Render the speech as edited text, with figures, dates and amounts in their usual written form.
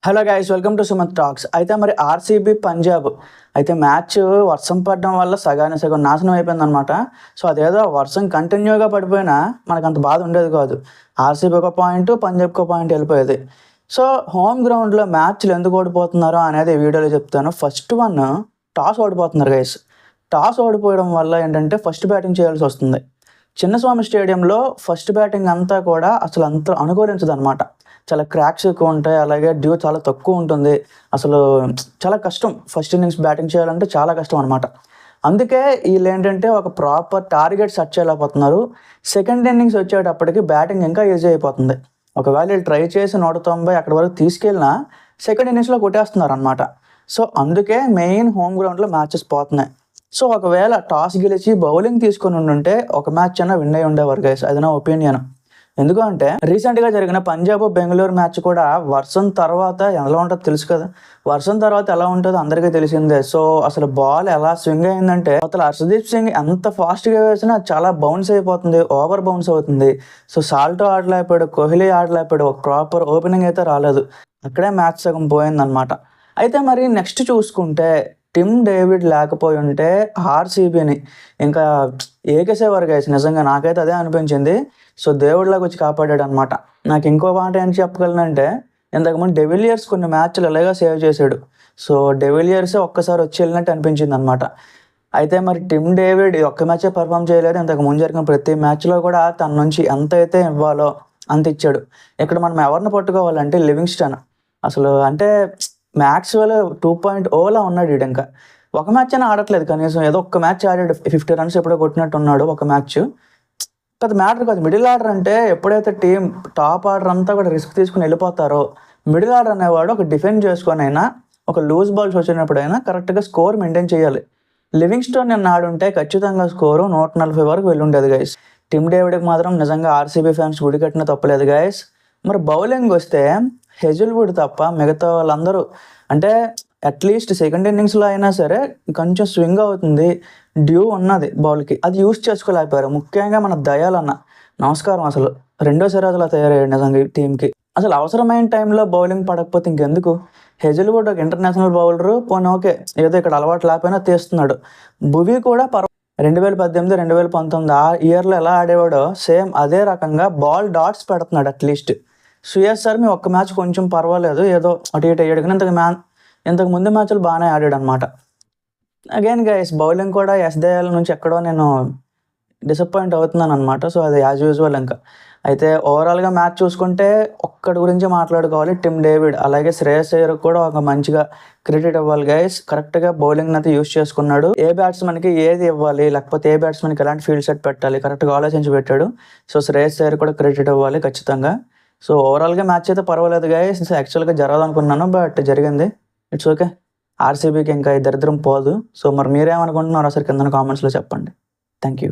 Hello guys, welcome to Sumanth talks. అయితే మరి RCB Punjab అయితే మ్యాచ్ వర్షం పడడం వల్ల సగానికి సగం నాశనం అయిపోయిందనమాట. సో అదేదో వర్షం కంటిన్యూగా పడిపోయినా మనకు అంత బాధ ఉండేది కాదు. ఆర్సీబీ ఒక పాయింట్, పంజాబ్కి ఒక పాయింట్ వెళ్ళిపోయేది. సో హోమ్ గ్రౌండ్లో మ్యాచ్లు ఎందుకు ఓడిపోతున్నారో అనేది ఈ వీడియోలో చెప్తాను. ఫస్ట్ వన్, టాస్ ఓడిపోతున్నారు గైస్. టాస్ ఓడిపోవడం వల్ల ఏంటంటే ఫస్ట్ బ్యాటింగ్ చేయాల్సి వస్తుంది. చిన్నస్వామి స్టేడియంలో ఫస్ట్ బ్యాటింగ్ అంతా కూడా అసలు అంత అనుకూలించదు అనమాట. చాలా క్రాక్స్ ఎక్కువ ఉంటాయి, అలాగే డ్యూ చాలా తక్కువ ఉంటుంది. అసలు చాలా కష్టం ఫస్ట్ ఇన్నింగ్స్ బ్యాటింగ్ చేయాలంటే, చాలా కష్టం అనమాట. అందుకే వీళ్ళు ఏంటంటే ఒక ప్రాపర్ టార్గెట్ సెట్ చేయలేకపోతున్నారు. సెకండ్ ఇన్నింగ్స్ వచ్చేటప్పటికి బ్యాటింగ్ ఇంకా ఈజీ అయిపోతుంది. ఒకవేళ వీళ్ళు ట్రై చేసి 190 అక్కడి వరకు తీసుకెళ్ళినా సెకండ్ ఇన్నింగ్స్లో కొట్టేస్తున్నారు అనమాట. సో అందుకే మెయిన్ హోమ్ గ్రౌండ్లో మ్యాచెస్ పోతున్నాయి. సో ఒకవేళ టాస్ గెలిచి బౌలింగ్ తీసుకొని ఉంటే ఒక మ్యాచ్ అయినా విన్ అయి ఉండేవారు గైస్. అది నా ఒపీనియన్. ఎందుకంటే రీసెంట్గా జరిగిన పంజాబ్ బెంగళూరు మ్యాచ్ కూడా వర్షం తర్వాత ఎలా ఉంటుందో తెలుసు కదా. వర్షం తర్వాత ఎలా ఉంటుందో అందరికీ తెలిసిందే. సో అసలు బాల్ ఎలా స్వింగ్ అయిందంటే అసలు హర్షదీప్ సింగ్ ఎంత ఫాస్ట్గా వేసినా చాలా బౌన్స్ అయిపోతుంది, ఓవర్ బౌన్స్ అవుతుంది. సో సాల్టో ఆడలేకపోయాడు, కోహ్లీ ఆడలేకపోయాడు, ఒక ప్రాపర్ ఓపెనింగ్ అయితే రాలేదు. అక్కడే మ్యాచ్ సగం పోయిందనమాట. అయితే మరి నెక్స్ట్ చూసుకుంటే టిమ్ డేవిడ్ లేకపోయి ఉంటే ఆర్సీబీని ఇంకా ఏకేసేవారు గైస్. నిజంగా నాకైతే అదే అనిపించింది. సో దేవుడిలాగా వచ్చి కాపాడాడు అనమాట. నాకు ఇంకో మాట ఏం చెప్పగలనంటే, ఇంతకుముందు డెవిలియర్స్ కొన్ని మ్యాచ్లు ఎలాగో సేవ్ చేశాడు. సో డెవిలియర్సే ఒక్కసారి వచ్చి వెళ్ళినట్టు అనిపించింది అనమాట. అయితే మరి టిమ్ డేవిడ్ ఒక్క మ్యాచే పర్ఫామ్ చేయలేదు. ఇంతకు ముందు జరిగిన ప్రతి మ్యాచ్లో కూడా తన నుంచి ఎంత అయితే ఇవ్వాలో అంత ఇచ్చాడు. ఇక్కడ మనం ఎవరిని పట్టుకోవాలంటే లివింగ్స్టన్. అసలు అంటే మ్యాక్స్వెల్ 2.0లా ఉన్నాడు. వీడు ఇంకా ఒక మ్యాచ్ అయినా ఆడట్లేదు. కనీసం ఏదో ఒక్క మ్యాచ్ ఆడాడు, 50 రన్స్ ఎప్పుడో కొట్టినట్టు ఉన్నాడు ఒక మ్యాచ్. పెద్ద మ్యాటర్ కాదు. మిడిల్ ఆర్డర్ అంటే ఎప్పుడైతే టీం టాప్ ఆర్డర్ అంతా కూడా రిస్క్ తీసుకుని వెళ్ళిపోతారో, మిడిల్ ఆర్డర్ అనేవాడు ఒక డిఫెండ్ చేసుకొని అయినా, ఒక లూజ్ బాల్స్ వచ్చినప్పుడైనా కరెక్ట్గా స్కోర్ మెయింటైన్ చేయాలి. లివింగ్స్టోన్ నిన్న ఆడుంటే ఖచ్చితంగా స్కోరు 140 వరకు వెళ్ళుండేది గైస్. టిమ్ డేవిడ్కి మాత్రం నిజంగా ఆర్సీబీ ఫ్యాన్స్ గుడి కట్టిన తప్పలేదు గైస్. మరి బౌలింగ్ వస్తే హెజిల్వుడ్ తప్ప మిగతా వాళ్ళందరూ అంటే అట్లీస్ట్ సెకండ్ ఇన్నింగ్స్లో అయినా సరే కొంచెం స్వింగ్ అవుతుంది, డ్యూ ఉన్నది బాల్కి, అది యూస్ చేసుకోలేకపోయారు. ముఖ్యంగా మన దయాలన్న, నమస్కారం. అసలు రెండోసారి అలా తయారయ్యాడు నిజంగా ఈ టీంకి. అసలు అవసరమైన టైంలో బౌలింగ్ పడకపోతే ఇంకెందుకు. హెజిల్వుడ్ ఒక ఇంటర్నేషనల్ బౌలరు, పోనీ ఓకే ఏదో ఇక్కడ అలవాటు లేకపోయినా తీస్తున్నాడు. భువీ కూడా 2018, 2019 ఆ ఇయర్లో ఎలా ఆడేవాడో సేమ్ అదే రకంగా బాల్ డాట్స్ పెడుతున్నాడు అట్లీస్ట్. సుయాస్ శర్మ ఒక్క మ్యాచ్ కొంచెం పర్వాలేదు, ఏదో అటు ఇటు అయ్యాడు, కానీ ఇంతకు ముందు మ్యాచ్లు బాగానే ఆడాడు అనమాట. అగైన్ గైస్, బౌలింగ్ కూడా దయాల నుంచి ఎక్కడో నేను డిసప్పాయింట్ అవుతున్నాను అనమాట. సో అది యాజ్ యూజువల్ ఇంకా. అయితే ఓవరాల్గా మ్యాచ్ చూసుకుంటే ఒక్కడి గురించి మాట్లాడుకోవాలి, టిమ్ డేవిడ్. అలాగే శ్రేయస్ అయ్యర్ కూడా ఒక మంచిగా క్రెడిట్ ఇవ్వాలి గైస్. కరెక్ట్గా బౌలింగ్ అయితే యూస్ చేసుకున్నాడు. ఏ బ్యాట్స్మెన్కి ఏది ఇవ్వాలి, లేకపోతే ఏ బ్యాట్స్మెన్కి ఎలాంటి ఫీల్డ్ సెట్ పెట్టాలి కరెక్ట్గా ఆలోచించి పెట్టాడు. సో శ్రేయస్ అయ్యర్ కూడా క్రెడిట్ ఇవ్వాలి ఖచ్చితంగా. సో ఓవరాల్గా మ్యాచ్ అయితే పర్వాలేదు గైస్. యాక్చువల్గా జరగాలనుకున్నాను, బట్ జరిగింది. It's okay. ఆర్సీబీకి ఇంకా ఈ దరిద్రం పోదు. సో మరి మీరేమనుకుంటున్నారో అసలు కింద కామెంట్స్లో చెప్పండి. Thank you.